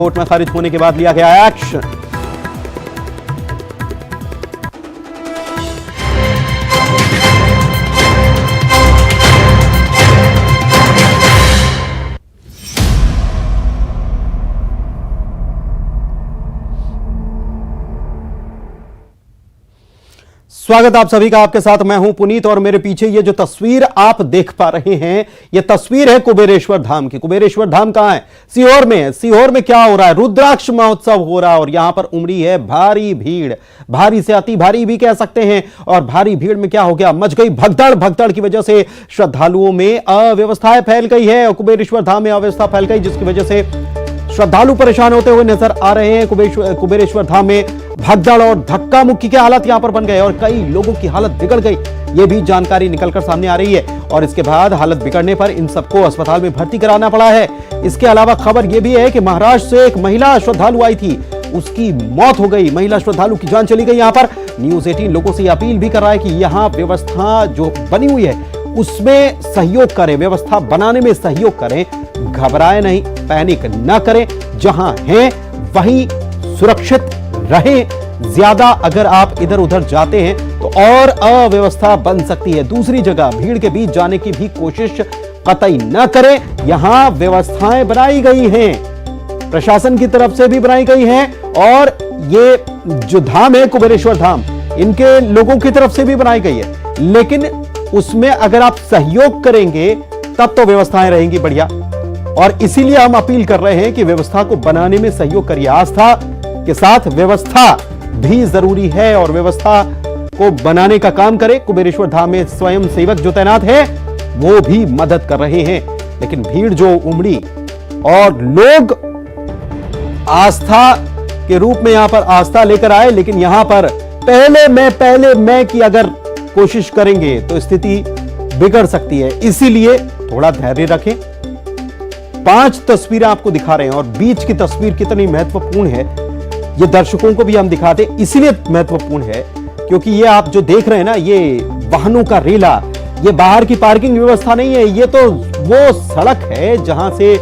Court में खारिज होने के बाद लिया गया एक्शन। स्वागत आप सभी का, आपके साथ मैं हूं पुनीत और मेरे पीछे ये जो तस्वीर आप देख पा रहे हैं, ये तस्वीर है कुबेरेश्वर धाम की। कुबेरेश्वर धाम कहां है? सीहोर में है। सीहोर में क्या हो रहा है? रुद्राक्ष महोत्सव हो रहा है और यहां पर उमड़ी है भारी भीड़, भारी से अति भारी भी कह सकते हैं। और भारी भीड़ में क्या हो गया? मच गई भगदड़। भगदड़ की वजह से श्रद्धालुओं में अव्यवस्थाएं फैल गई है और कुबेरेश्वर धाम में अव्यवस्था फैल गई, जिसकी वजह से श्रद्धालु परेशान होते हुए नजर आ रहे हैं। कुबेरेश्वर धाम में भगदड़ और धक्का मुक्की के हालत यहां पर बन गए और कई लोगों की हालत बिगड़ गई, यह भी जानकारी निकलकर सामने आ रही है। और इसके बाद हालत बिगड़ने पर इन सबको अस्पताल में भर्ती कराना पड़ा है। इसके अलावा खबर यह भी है कि महाराष्ट्र से एक महिला श्रद्धालु आई थी, उसकी मौत हो गई। महिला श्रद्धालु की जान चली गई। यहां पर न्यूज 18 लोगों से अपील भी कर रहा है कि यहां व्यवस्था जो बनी हुई है उसमें सहयोग करें, व्यवस्था बनाने में सहयोग करें, घबराए नहीं, पैनिक न करें, जहां हैं वहीं सुरक्षित रहें। ज्यादा अगर आप इधर उधर जाते हैं तो और अव्यवस्था बन सकती है। दूसरी जगह भीड़ के बीच जाने की भी कोशिश कतई न करें। यहां व्यवस्थाएं बनाई गई हैं, प्रशासन की तरफ से भी बनाई गई हैं और ये जो धाम है कुबेरेश्वर धाम, इनके लोगों की तरफ से भी बनाई गई है। लेकिन उसमें अगर आप सहयोग करेंगे तब तो व्यवस्थाएं रहेंगी बढ़िया। और इसीलिए हम अपील कर रहे हैं कि व्यवस्था को बनाने में सहयोग करिए। आस्था के साथ व्यवस्था भी जरूरी है और व्यवस्था को बनाने का काम करें। कुबेरेश्वर धाम में स्वयं सेवक जो तैनात है वो भी मदद कर रहे हैं। लेकिन भीड़ जो उमड़ी और लोग आस्था के रूप में यहां पर आस्था लेकर आए, लेकिन यहां पर पहले मैं की अगर कोशिश करेंगे तो स्थिति बिगड़ सकती है। इसीलिए थोड़ा धैर्य रखें। 5 तस्वीरें आपको दिखा रहे हैं और बीच की तस्वीर कितनी महत्वपूर्ण है ये दर्शकों को भी हम दिखाते। इसलिए महत्वपूर्ण है क्योंकि ये आप जो देख रहे हैं ना, ये वाहनों का रेला, ये बाहर की पार्किंग व्यवस्था नहीं है, ये तो वो सड़क है जहां से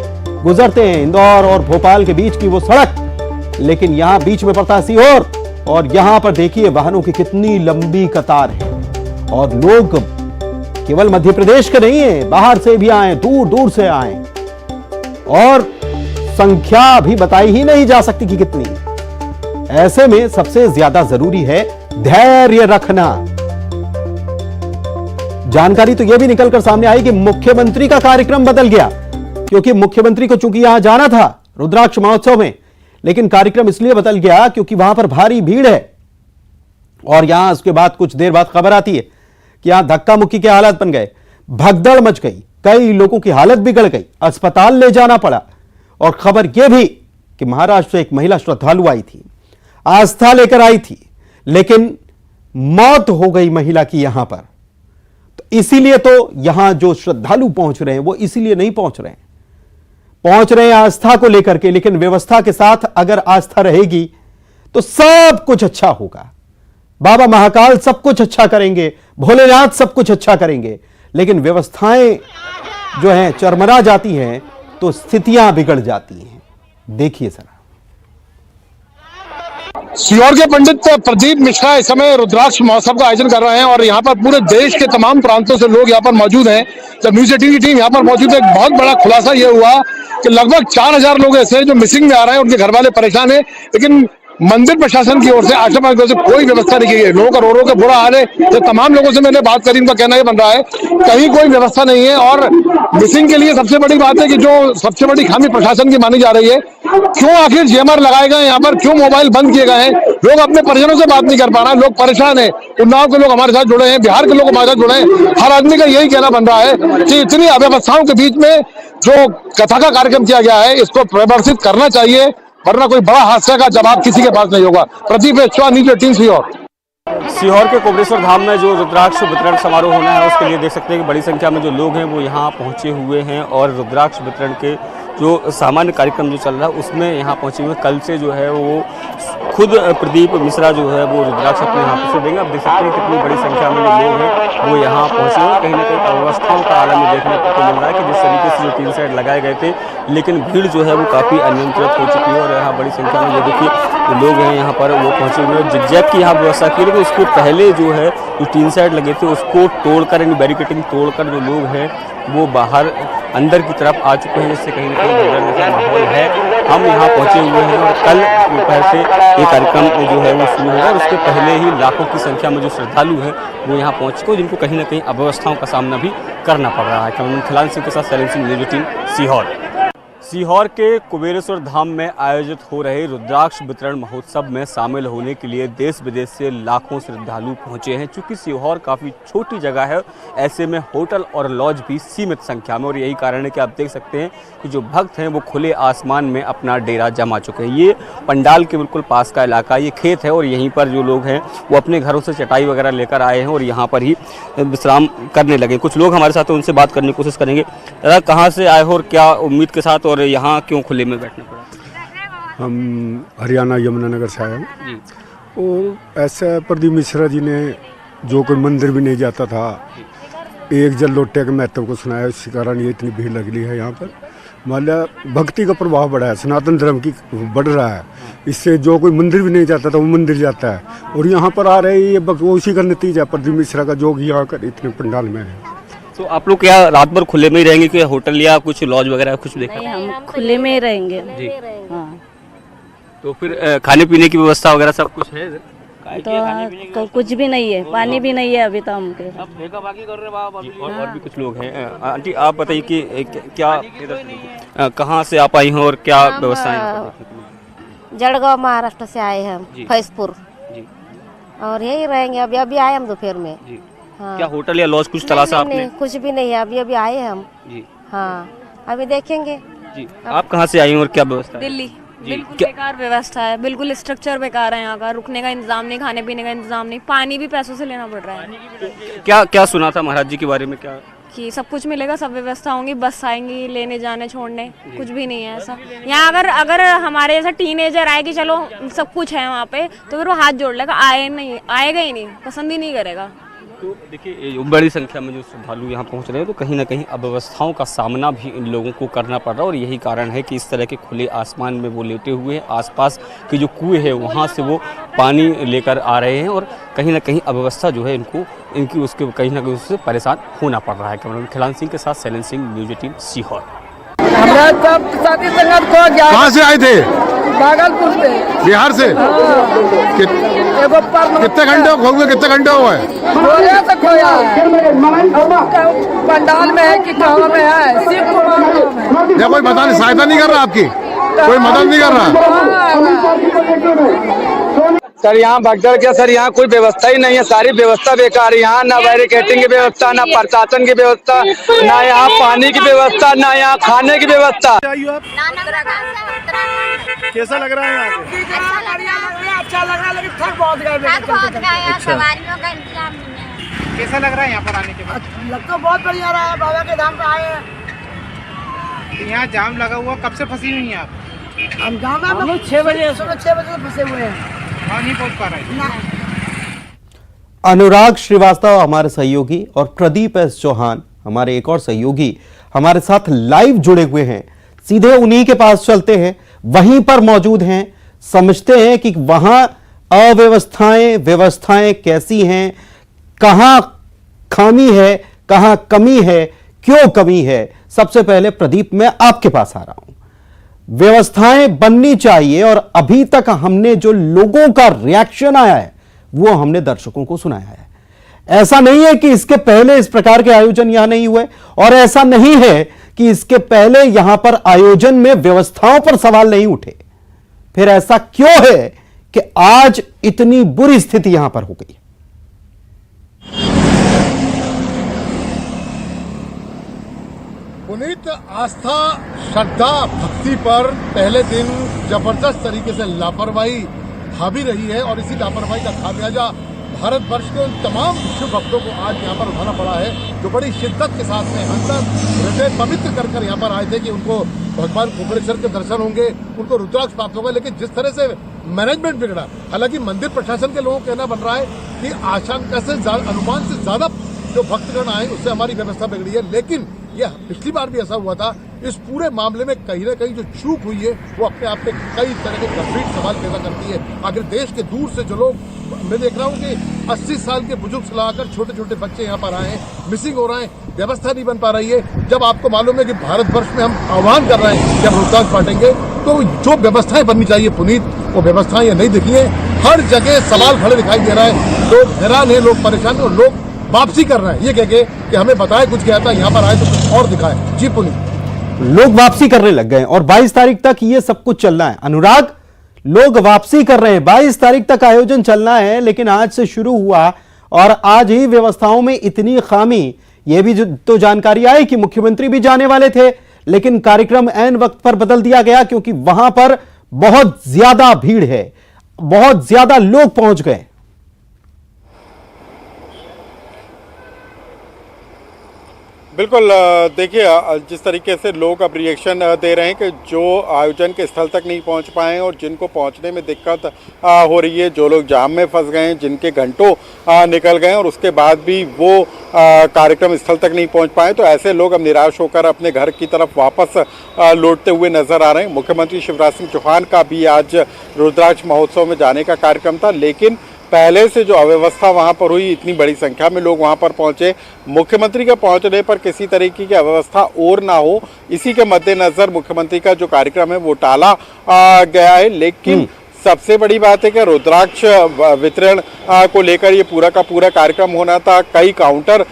गुजरते हैं इंदौर और भोपाल के बीच की वो सड़क। लेकिन यहां बीच में पड़ता है सीहोर और यहां पर देखिए वाहनों की कितनी लंबी कतार है और लोग केवल मध्य प्रदेश के नहीं है, बाहर से भी आए, दूर दूर से आए और संख्या भी बताई ही नहीं जा सकती कि कितनी। ऐसे में सबसे ज्यादा जरूरी है धैर्य रखना। जानकारी तो यह भी निकलकर सामने आई कि मुख्यमंत्री का कार्यक्रम बदल गया, क्योंकि मुख्यमंत्री को चूंकि यहां जाना था रुद्राक्ष महोत्सव में, लेकिन कार्यक्रम इसलिए बदल गया क्योंकि वहां पर भारी भीड़ है। और यहां उसके बाद कुछ देर बाद खबर आती है कि यहां धक्का मुक्की के हालात बन गए, भगदड़ मच गई, कई लोगों की हालत बिगड़ गई, अस्पताल ले जाना पड़ा। और खबर यह भी कि महाराष्ट्र से एक महिला श्रद्धालु आई थी, आस्था लेकर आई थी, लेकिन मौत हो गई महिला की यहां पर। तो इसीलिए तो यहां जो श्रद्धालु पहुंच रहे हैं वो इसीलिए नहीं पहुंच रहे हैं, पहुंच रहे हैं आस्था को लेकर के। लेकिन व्यवस्था के साथ अगर आस्था रहेगी तो सब कुछ अच्छा होगा। बाबा महाकाल सब कुछ अच्छा करेंगे, भोलेनाथ सब कुछ अच्छा करेंगे। लेकिन व्यवस्थाएं जो हैं चरमरा जाती हैं तो स्थितियां बिगड़ जाती हैं। देखिए सर, सीहोर के पंडित प्रदीप मिश्रा इस समय रुद्राक्ष महोत्सव का आयोजन कर रहे हैं और यहाँ पर पूरे देश के तमाम प्रांतों से लोग यहाँ पर मौजूद हैं। जब न्यूज 18 की टीम यहाँ पर मौजूद है, एक बहुत बड़ा खुलासा ये हुआ कि लगभग 4000 लोग ऐसे हैं जो मिसिंग में आ रहे हैं, उनके घर वाले परेशान हैं। लेकिन मंदिर प्रशासन की ओर से, आश्रम की ओर से कोई व्यवस्था नहीं की गई। लोगों का रो के बुरा हाल है। जब तमाम लोगों से मैंने बात करी, उनका कहना यह बन रहा है कहीं कोई व्यवस्था नहीं है। और मिसिंग के लिए सबसे बड़ी बात है कि जो सबसे बड़ी खामी प्रशासन की मानी जा रही है, क्यों आखिर जेएमआर लगाए गए यहाँ पर, क्यों मोबाइल बंद किए गए हैं, लोग अपने परिजनों से बात नहीं कर पा रहे हैं, लोग परेशान है। उन्नाव के लोग हमारे साथ जुड़े हैं, बिहार के लोग हमारे साथ जुड़े हैं। हर आदमी का यही कहना बन रहा है कि इतनी अव्यवस्थाओं के बीच में जो कथा का कार्यक्रम किया गया है इसको प्रदर्शित करना चाहिए, वरना कोई बड़ा हादसा का जवाब किसी के पास नहीं होगा। प्रदीप मिश्रा, न्यूज 18 सीहोर के कुबेरेश्वर धाम में जो रुद्राक्ष वितरण समारोह होना है उसके लिए देख सकते हैं कि बड़ी संख्या में जो लोग हैं वो यहाँ पहुँचे हुए हैं और रुद्राक्ष वितरण के जो सामान्य कार्यक्रम जो चल रहा है उसमें यहाँ पहुँचे हुए। कल से जो है वो खुद प्रदीप मिश्रा जो है वो रुद्राक्ष अपने हाथों से देंगे। आप देख सकते हैं कितनी बड़ी संख्या में जो लोग हैं वो यहाँ पहुँचे हुए। कहीं ना कहीं अव्यवस्थाओं का आलम देखने को मिल रहा है कि जिस तरीके से जो 3 साइड लगाए गए थे लेकिन भीड़ जो है वो काफ़ी अनियंत्रित हो चुकी है और यहाँ बड़ी संख्या में ये देखिए लोग हैं यहाँ पर वो पहुँचे हुए हैं। जिगजैग की यहाँ व्यवस्था की, लेकिन उसके पहले जो है जो 3 साइड लगे थे उसको तोड़कर, यानी बैरिकेटिंग तोड़कर जो लोग हैं वो बाहर अंदर की तरफ आ चुके हैं, जिससे कहीं ना कहीं भीड़ जैसा माहौल है। हम यहाँ पहुँचे हुए हैं और कल दोपहर से ये कार्यक्रम जो है वो शुरू होगा और उसके पहले ही लाखों की संख्या में जो श्रद्धालु हैं वो यहाँ पहुँच चुके हैं, जिनको कहीं ना कहीं अव्यवस्थाओं का सामना भी करना पड़ रहा है। कैमरामैन खिलान सिंह के साथ सैलेम सिंह, न्यूज़ 18 सीहोर। सीहोर के कुबेरेश्वर धाम में आयोजित हो रहे रुद्राक्ष वितरण महोत्सव में शामिल होने के लिए देश विदेश से लाखों श्रद्धालु पहुंचे हैं। चूंकि सीहोर काफ़ी छोटी जगह है, ऐसे में होटल और लॉज भी सीमित संख्या में, और यही कारण है कि आप देख सकते हैं कि जो भक्त हैं वो खुले आसमान में अपना डेरा जमा चुके हैं। ये पंडाल के बिल्कुल पास का इलाका, ये खेत है और यहीं पर जो लोग हैं वो अपने घरों से चटाई वगैरह लेकर आए हैं और यहाँ पर ही विश्राम करने लगे। कुछ लोग हमारे साथ हैं, उनसे बात करने की कोशिश करेंगे। दादा, कहाँ से आए हो और क्या उम्मीद के साथ, और यहाँ क्यों खुले में बैठना पड़ा? हम हरियाणा यमुनानगर से आए हैं और ऐसा प्रदीप मिश्रा जी ने जो कोई मंदिर भी नहीं जाता था, एक जल लोटे के महत्व को सुनाया, इसी कारण ये इतनी भीड़ लग रही है यहाँ पर। मतलब भक्ति का प्रभाव बढ़ा है, सनातन धर्म की बढ़ रहा है, इससे जो कोई मंदिर भी नहीं जाता था वो मंदिर जाता है और यहाँ पर आ रहे हैं। वो उसी का नतीजा प्रदीप मिश्रा का जो यहाँ कर इतने पंडाल में है। तो आप लोग क्या रात भर खुले में ही रहेंगे कि होटल या कुछ लॉज वगैरह कुछ देखा? नहीं, हम खुले में ही रहेंगे जी। हाँ। तो फिर खाने पीने की व्यवस्था वगैरह सब कुछ है? तो कुछ भी नहीं है, पानी भी नहीं है अभी तो हमके। और भी कुछ लोग हैं। आंटी, आप बताइए कि क्या कहाँ से आप आई हैं और क्या व्यवस्था है? जड़गांव महाराष्ट्र से आए हैं हम, फैजपुर, और यही रहेंगे। अभी आए हम दोपहर में। हाँ। क्या होटल या लॉज कुछ तलाशा आपने? नहीं, कुछ भी नहीं है, अभी आए हैं हम जी। हाँ, अभी देखेंगे जी। आप कहाँ से आई हैं और क्या व्यवस्था है? दिल्ली। बिल्कुल बेकार व्यवस्था है, बिल्कुल स्ट्रक्चर बेकार है यहाँ का, रुकने का इंतजाम नहीं, खाने पीने का इंतजाम नहीं, पानी भी पैसों से लेना पड़ रहा है। क्या क्या सुना था महाराज जी के बारे में? क्या कि सब कुछ मिलेगा, सब व्यवस्था होंगी, बस आएंगी लेने जाने छोड़ने, कुछ भी नहीं है ऐसा यहाँ। अगर हमारे जैसा टीनेजर आए कि चलो सब कुछ है वहाँ पे, तो फिर वो हाथ जोड़ लेगा, आएगा ही नहीं, पसंद ही नहीं करेगा। तो देखिए बड़ी संख्या में जो श्रद्धालु यहाँ पहुँच रहे हैं, तो कहीं ना कहीं अव्यवस्थाओं का सामना भी इन लोगों को करना पड़ रहा है और यही कारण है कि इस तरह के खुले आसमान में वो लेटे हुए हैं। आसपास के जो कुएं हैं वहाँ से वो पानी लेकर आ रहे हैं और कहीं ना कहीं अव्यवस्था जो है इनकी उसके कहीं ना कहीं उससे परेशान होना पड़ रहा है। कैमरामैन खिलान सिंह के साथ सैलेम सिंह, न्यूज़ 18 सीहोर। कहाँ से आए थे? भागलपुर से, बिहार से। कितने घंटे खो गए? कितने घंटे हुए? खोया तो खोया है, पंडाल में है कि कहाँ में है, शिव कुमार में। या कोई मदद सहायता नहीं कर रहा आपकी? कोई मदद नहीं कर रहा? सर यहाँ भगदड़ क्या सर, यहाँ कोई व्यवस्था ही नहीं है, सारी व्यवस्था बेकार है यहाँ। ना बैरिकेटिंग की व्यवस्था, ना प्रशासन की व्यवस्था, ना यहाँ पानी की व्यवस्था, ना यहाँ खाने की व्यवस्था। कैसा लग रहा है यहाँ पे? अच्छा लग रहा है, लेकिन थक बहुत गए। कैसा लग रहा है यहाँ पर आने के बाद? लग तो बहुत बढ़िया रहा है, बाबा के धाम पे आए हैं। यहाँ जाम लगा हुआ, कब से फंसी हुई हैं आप? हम जाम में 6 बजे, सुबह 6 बजे से फंसे हुए हैं, वहाँ नहीं पहुँच पा रहे। अनुराग श्रीवास्तव हमारे सहयोगी और प्रदीप एस चौहान हमारे एक और सहयोगी हमारे साथ लाइव जुड़े हुए हैं। सीधे उन्हीं के पास चलते हैं, वहीं पर मौजूद हैं, समझते हैं कि वहां व्यवस्थाएं कैसी हैं, कहां खामी है, कहां कमी है, क्यों कमी है। सबसे पहले प्रदीप, मैं आपके पास आ रहा हूं। व्यवस्थाएं बननी चाहिए और अभी तक हमने जो लोगों का रिएक्शन आया है वो हमने दर्शकों को सुनाया है। ऐसा नहीं है कि इसके पहले इस प्रकार के आयोजन यहां नहीं हुए, और ऐसा नहीं है कि इसके पहले यहां पर आयोजन में व्यवस्थाओं पर सवाल नहीं उठे। फिर ऐसा क्यों है कि आज इतनी बुरी स्थिति यहां पर हो गई? पुनीत, आस्था, श्रद्धा, भक्ति पर पहले दिन जबरदस्त तरीके से लापरवाही हावी रही है और इसी लापरवाही का खामियाजा भारतवर्ष के उन तमाम विश्व भक्तों को आज यहाँ पर उठाना पड़ा है, जो बड़ी शिद्दत के साथ में अंदर हृदय पवित्र कर यहाँ पर आए थे कि उनको भगवान कुबेरेश्वर के दर्शन होंगे, उनको रुद्राक्ष प्राप्त होगा। लेकिन जिस तरह से मैनेजमेंट बिगड़ा, हालांकि मंदिर प्रशासन के लोगों का कहना बन रहा है कि आशंका से अनुमान से ज्यादा जो भक्तगण आए उससे हमारी व्यवस्था बिगड़ी है, लेकिन ये पिछली बार भी ऐसा हुआ था। इस पूरे मामले में कहीं ना कहीं जो चूक हुई है वो अपने आप में कई तरह के गंभीर सवाल पैदा करती है। आखिर देश के दूर से जो लोग, मैं देख रहा हूँ कि 80 साल के बुजुर्ग से लगाकर छोटे छोटे बच्चे यहाँ पर आए हैं, मिसिंग हो रहे हैं, व्यवस्था नहीं बन पा रही है। जब आपको मालूम है कि भारतवर्ष में हम आह्वान कर रहे हैं कि हम रुद्राक्ष बांटेंगे, तो जो व्यवस्थाएं बननी चाहिए पुनीत, वो व्यवस्थाएं ये नहीं दिखी है। हर जगह सवाल खड़े दिखाई दे रहा है, लोग हैरान है, लोग परेशान है और लोग वापसी कर रहे हैं ये कह के कि हमें बताए कुछ गया था, यहाँ पर आए तो कुछ और दिखाए। जी पुनीत, लोग वापसी करने लग गए और 22 तारीख तक ये सब कुछ चलना है। अनुराग, लोग वापसी कर रहे हैं, 22 तारीख तक आयोजन चलना है, लेकिन आज से शुरू हुआ और आज ही व्यवस्थाओं में इतनी खामी। यह भी तो जानकारी आई कि मुख्यमंत्री भी जाने वाले थे, लेकिन कार्यक्रम ऐन वक्त पर बदल दिया गया क्योंकि वहां पर बहुत ज्यादा भीड़ है, बहुत ज्यादा लोग पहुंच गए। बिल्कुल, देखिए जिस तरीके से लोग अब रिएक्शन दे रहे हैं कि जो आयोजन के स्थल तक नहीं पहुंच पाए हैं और जिनको पहुंचने में दिक्कत हो रही है, जो लोग जाम में फंस गए हैं, जिनके घंटों निकल गए और उसके बाद भी वो कार्यक्रम स्थल तक नहीं पहुंच पाए, तो ऐसे लोग अब निराश होकर अपने घर की तरफ वापस लौटते हुए नजर आ रहे हैं। मुख्यमंत्री शिवराज सिंह चौहान का भी आज रुद्राक्ष महोत्सव में जाने का कार्यक्रम था, लेकिन पहले से जो अव्यवस्था वहां पर हुई, इतनी बड़ी संख्या में लोग वहां पर पहुंचे, मुख्यमंत्री के पहुंचने पर किसी तरीके की अव्यवस्था और ना हो, इसी के मद्देनजर मुख्यमंत्री का जो कार्यक्रम है वो टाला गया है। लेकिन सबसे बड़ी बात है कि रुद्राक्ष वितरण को लेकर ये पूरा का पूरा कार्यक्रम होना था। कई काउंटर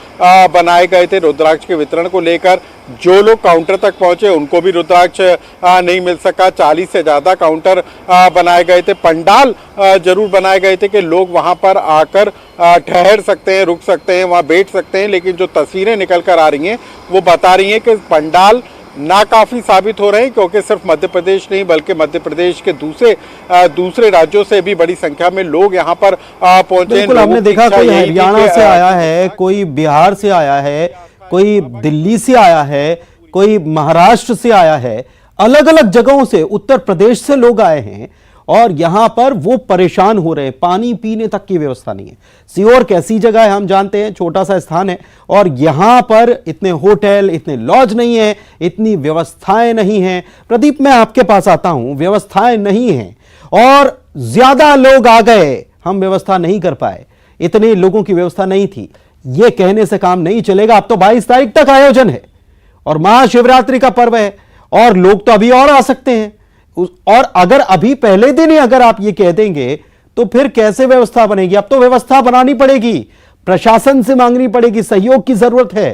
बनाए गए थे रुद्राक्ष के वितरण को लेकर। जो लोग काउंटर तक पहुंचे उनको भी रुद्राक्ष नहीं मिल सका। 40 से ज़्यादा काउंटर बनाए गए थे। पंडाल जरूर बनाए गए थे कि लोग वहां पर आकर ठहर सकते हैं, रुक सकते हैं, वहां बैठ सकते हैं, लेकिन जो तस्वीरें निकल कर आ रही हैं वो बता रही हैं कि पंडाल नाकाफी साबित हो रहे हैं, क्योंकि सिर्फ मध्य प्रदेश नहीं बल्कि मध्य प्रदेश के दूसरे राज्यों से भी बड़ी संख्या में लोग यहाँ पर पहुंचे। बिल्कुल, हमने देखा कोई हरियाणा से आया है, कोई बिहार से आया है, कोई दिल्ली से आया है, कोई महाराष्ट्र से आया है, अलग अलग जगहों से, उत्तर प्रदेश से लोग आए हैं और यहां पर वो परेशान हो रहे हैं। पानी पीने तक की व्यवस्था नहीं है। सीहोर कैसी जगह है हम जानते हैं, छोटा सा स्थान है और यहां पर इतने होटल, इतने लॉज नहीं है, इतनी व्यवस्थाएं नहीं हैं। प्रदीप, मैं आपके पास आता हूं, व्यवस्थाएं नहीं हैं और ज्यादा लोग आ गए, हम व्यवस्था नहीं कर पाए, इतने लोगों की व्यवस्था नहीं थी, ये कहने से काम नहीं चलेगा। अब तो 22 तारीख तक आयोजन है और महाशिवरात्रि का पर्व है और लोग तो अभी और आ सकते हैं। और अगर अभी पहले दिन ही अगर आप ये कह देंगे तो फिर कैसे व्यवस्था बनेगी? अब तो व्यवस्था बनानी पड़ेगी, प्रशासन से मांगनी पड़ेगी, सहयोग की जरूरत है।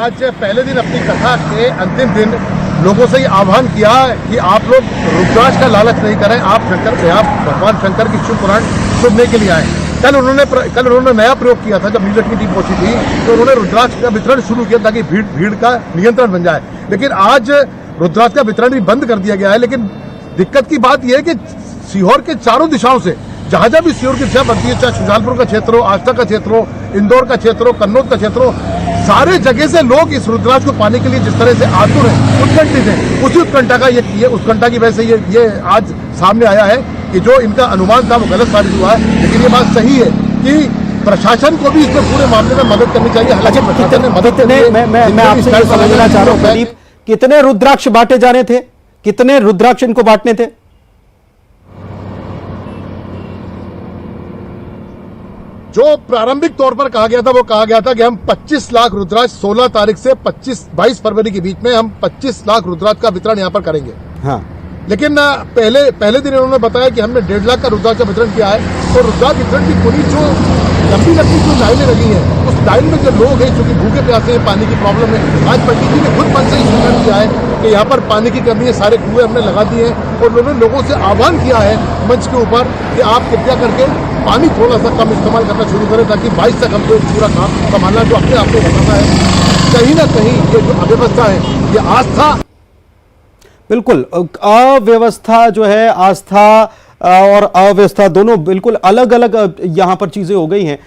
आज पहले दिन अपनी कथा के अंतिम दिन लोगों से ये आह्वान किया कि आप लोग रुद्राक्ष का लालच नहीं करें, आप भगवान शंकर की शिव पुराण सुनने के लिए आए। कल उन्होंने नया प्रयोग किया था। जब न्यूज 18 की टीम पहुंची थी तो उन्होंने रुद्राक्ष का वितरण शुरू किया ताकि भीड़ का नियंत्रण बन जाए। लेकिन आज रुद्राक्ष का वितरण भी बंद कर दिया गया है। लेकिन दिक्कत की बात यह है कि सीहोर के चारों दिशाओं से जहां भी सीहोर की दिशा बनती है, चाहे शुजालपुर का क्षेत्र हो, आष्टा का क्षेत्र हो, इंदौर का क्षेत्र हो, कन्नौज का क्षेत्र हो, सारे जगह से लोग इस रुद्राक्ष को पाने के लिए जिस तरह से आतुर हैं, उत्कंठित हैं, उसी उत्कंठा का ये उत्कंठा की वजह से ये आज सामने आया है कि जो इनका अनुमान था वो गलत साबित हुआ है। लेकिन ये बात सही है कि प्रशासन को भी इसमें पूरे मामले में मदद करनी चाहिए। हालांकि प्रशासन ने मदद मैं आपसे ये समझना चाह रहा हूं प्रदीप, कितने रुद्राक्ष बांटे जाने थे, कितने रुद्राक्ष इनको बांटने थे? जो प्रारंभिक तौर पर कहा गया था वो कहा गया था कि हम 25 लाख रुद्राक्ष 16 तारीख से 22 फरवरी के बीच में हम 25 लाख रुद्राक्ष का वितरण यहाँ पर करेंगे। हाँ, लेकिन पहले दिन उन्होंने बताया कि हमने 1.5 लाख का रुद्राक्ष का वितरण किया है। और रुद्राक्ष वितरण की पूरी जो लंबी जो लाइनें लगी हैं, उस लाइन में जो लोग हैं जो कि भूखे प्यासे हैं, पानी की प्रॉब्लम है, आज पंडित जी ने खुद मन से ही स्वीकार किया है कि यहाँ पर पानी की कमी है, सारे कुएं हमने लगा दिए हैं। और उन्होंने लोगों से आह्वान किया है मंच के ऊपर कि आप कृपया करके पानी थोड़ा सा कम इस्तेमाल करना शुरू करें ताकि 22 तक हमको पूरा काम संभालना जो अपने आप को बताना है। कहीं ना कहीं ये जो अव्यवस्था है, ये आस्था, बिल्कुल अव्यवस्था जो है, आस्था और अव्यवस्था दोनों बिल्कुल अलग अलग यहां पर चीजें हो गई हैं।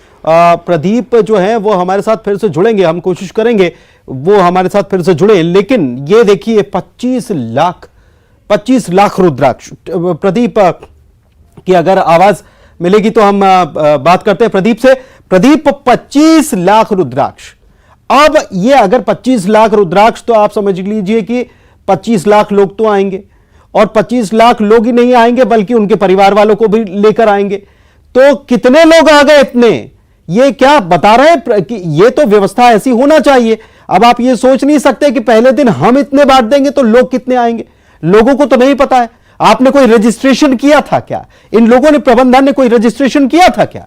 प्रदीप जो है वो हमारे साथ फिर से जुड़ेंगे, हम कोशिश करेंगे वो हमारे साथ फिर से जुड़े। लेकिन ये देखिए 25 लाख रुद्राक्ष, प्रदीप की अगर आवाज मिलेगी तो हम बात करते हैं प्रदीप से। प्रदीप, 25 लाख रुद्राक्ष, अब ये अगर 25 लाख रुद्राक्ष, तो आप समझ लीजिए कि 25 लाख लोग तो आएंगे, और 25 लाख लोग ही नहीं आएंगे बल्कि उनके परिवार वालों को भी लेकर आएंगे। तो कितने लोग आ गए इतने, ये क्या बता रहे हैं कि ये तो व्यवस्था ऐसी होना चाहिए। अब आप ये सोच नहीं सकते कि पहले दिन हम इतने बांट देंगे तो लोग कितने आएंगे, लोगों को तो नहीं पता है। आपने कोई रजिस्ट्रेशन किया था क्या? इन लोगों ने, प्रबंधन ने कोई रजिस्ट्रेशन किया था क्या?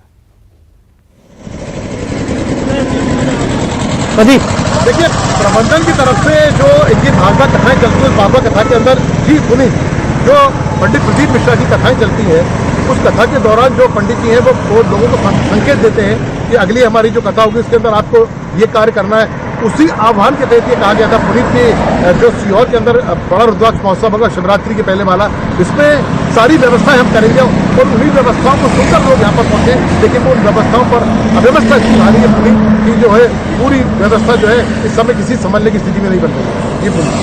प्रदीप, देखिए, प्रबंधन की तरफ से जो इनकी भागवत कथाएं चलती है, उस भागवत कथा के अंदर ही पुनीत जो पंडित प्रदीप मिश्रा की कथाएं चलती है, उस कथा के दौरान जो पंडित जी हैं वो लोगों को संकेत देते हैं कि अगली हमारी जो कथा होगी उसके अंदर आपको ये कार्य करना है। उसी आह्वान के तहत ये कहा गया था पुनीत की जो सीहोर के अंदर बड़ा रुद्राक्ष महोत्सव होगा शिवरात्रि के पहले वाला, इसमें सारी व्यवस्थाएं हम करेंगे और उन्हीं व्यवस्थाओं को सुनकर लोग यहाँ पर पहुंचे, लेकिन उन व्यवस्थाओं पर अव्यवस्था इसकी आ रही है। पुनीत की जो है पूरी व्यवस्था जो है इस समय किसी संभालने की स्थिति में नहीं बन रही। ये पुनीत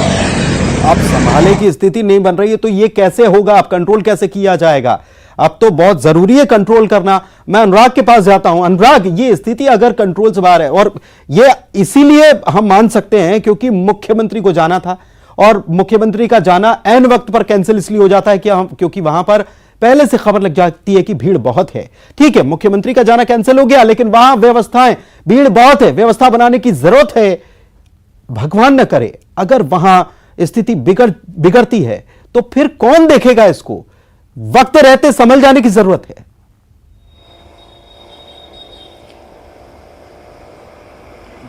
अब संभालने की स्थिति नहीं बन रही है तो ये कैसे होगा? अब कंट्रोल कैसे किया जाएगा? अब तो बहुत जरूरी है कंट्रोल करना। मैं अनुराग के पास जाता हूं। अनुराग, ये स्थिति अगर कंट्रोल से बाहर है, और ये इसीलिए हम मान सकते हैं क्योंकि मुख्यमंत्री को जाना था, और मुख्यमंत्री का जाना ऐन वक्त पर कैंसिल इसलिए हो जाता है कि क्योंकि वहां पर पहले से खबर लग जाती है कि भीड़ बहुत है। ठीक है, मुख्यमंत्री का जाना कैंसिल हो गया, लेकिन वहां व्यवस्थाएं, भीड़ बहुत है, व्यवस्था बनाने की जरूरत है। भगवान न करे अगर वहां स्थिति बिगड़ती है तो फिर कौन देखेगा इसको? वक्त रहते संभल जाने की जरूरत है।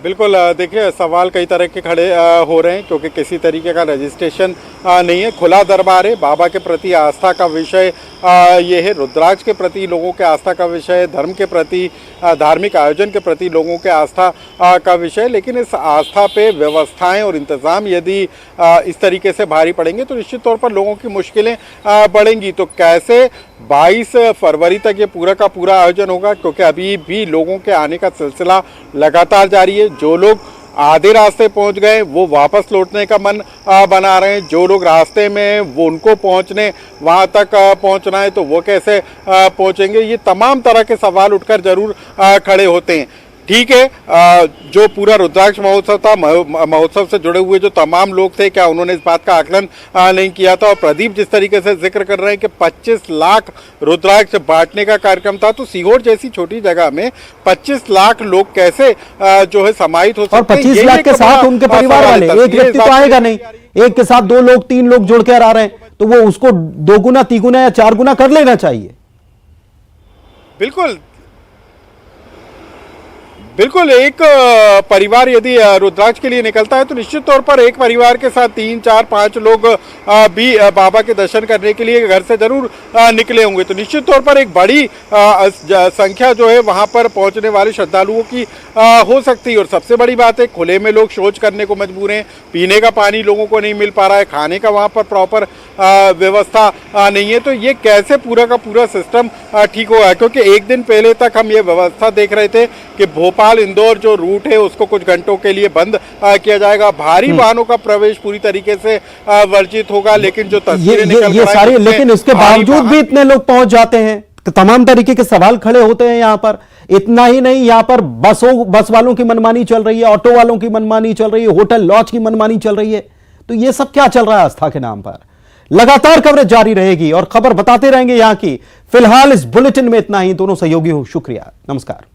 बिल्कुल, देखिए, सवाल कई तरह के खड़े हो रहे हैं क्योंकि किसी तरीके का रजिस्ट्रेशन नहीं है। खुला दरबार है, बाबा के प्रति आस्था का विषय ये है, रुद्राक्ष के प्रति लोगों के आस्था का विषय है, धर्म के प्रति, धार्मिक आयोजन के प्रति लोगों के आस्था का विषय। लेकिन इस आस्था पे व्यवस्थाएं और इंतज़ाम यदि इस तरीके से भारी पड़ेंगे तो निश्चित तौर पर लोगों की मुश्किलें बढ़ेंगी। तो कैसे 22 फरवरी तक ये पूरा का पूरा आयोजन होगा, क्योंकि अभी भी लोगों के आने का सिलसिला लगातार जारी है। जो लोग आधे रास्ते पहुंच गए वो वापस लौटने का मन बना रहे हैं, जो लोग रास्ते में वो उनको पहुंचने वहां तक पहुंचना है तो वो कैसे पहुंचेंगे, ये तमाम तरह के सवाल उठकर जरूर खड़े होते हैं। ठीक है, जो पूरा रुद्राक्ष महोत्सव था, महोत्सव से जुड़े हुए जो तमाम लोग थे, क्या उन्होंने इस बात का आकलन नहीं किया था? और प्रदीप जिस तरीके से जिक्र कर रहे हैं कि 25 लाख रुद्राक्ष बांटने का कार्यक्रम था, तो सीहोर जैसी छोटी जगह में 25 लाख लोग कैसे जो है समाहित हो सकते हैं? और 25 लाख के साथ उनके परिवार वाले, एक व्यक्ति तो आएगा नहीं, एक के साथ 2 लोग 3 लोग जुड़ कर आ रहे हैं, तो वो उसको 2 गुना 3 गुना या 4 गुना कर लेना चाहिए। बिल्कुल, एक परिवार यदि रुद्राक्ष के लिए निकलता है तो निश्चित तौर पर एक परिवार के साथ 3, 4, 5 लोग भी बाबा के दर्शन करने के लिए घर से जरूर निकले होंगे। तो निश्चित तौर पर एक बड़ी संख्या जो है वहां पर पहुंचने वाले श्रद्धालुओं की हो सकती है। और सबसे बड़ी बात है, खुले में लोग शौच करने को मजबूर हैं, पीने का पानी लोगों को नहीं मिल पा रहा है, खाने का वहां पर प्रॉपर व्यवस्था नहीं है। तो ये कैसे पूरा का पूरा सिस्टम ठीक होगा? क्योंकि एक दिन पहले तक हम ये व्यवस्था देख रहे थे कि भोपाल इंदौर जो रूट है उसको कुछ घंटों के लिए बंद किया जाएगा, भारी वाहनों का प्रवेश पूरी तरीके से वर्जित होगा। लेकिन जो तस्वीरें ये सारी, लेकिन इसके बावजूद भी इतने लोग पहुंच जाते हैं, तो तमाम तरीके के सवाल खड़े होते हैं यहाँ पर। इतना ही नहीं, यहाँ पर बस वालों की मनमानी चल रही है, ऑटो वालों की मनमानी चल रही है, होटल लॉज की मनमानी चल रही है। तो ये सब क्या चल रहा है आस्था के नाम पर? लगातार कवरेज जारी रहेगी और खबर बताते रहेंगे यहाँ की। फिलहाल इस बुलेटिन में इतना ही। दोनों सहयोगी हो शुक्रिया, नमस्कार।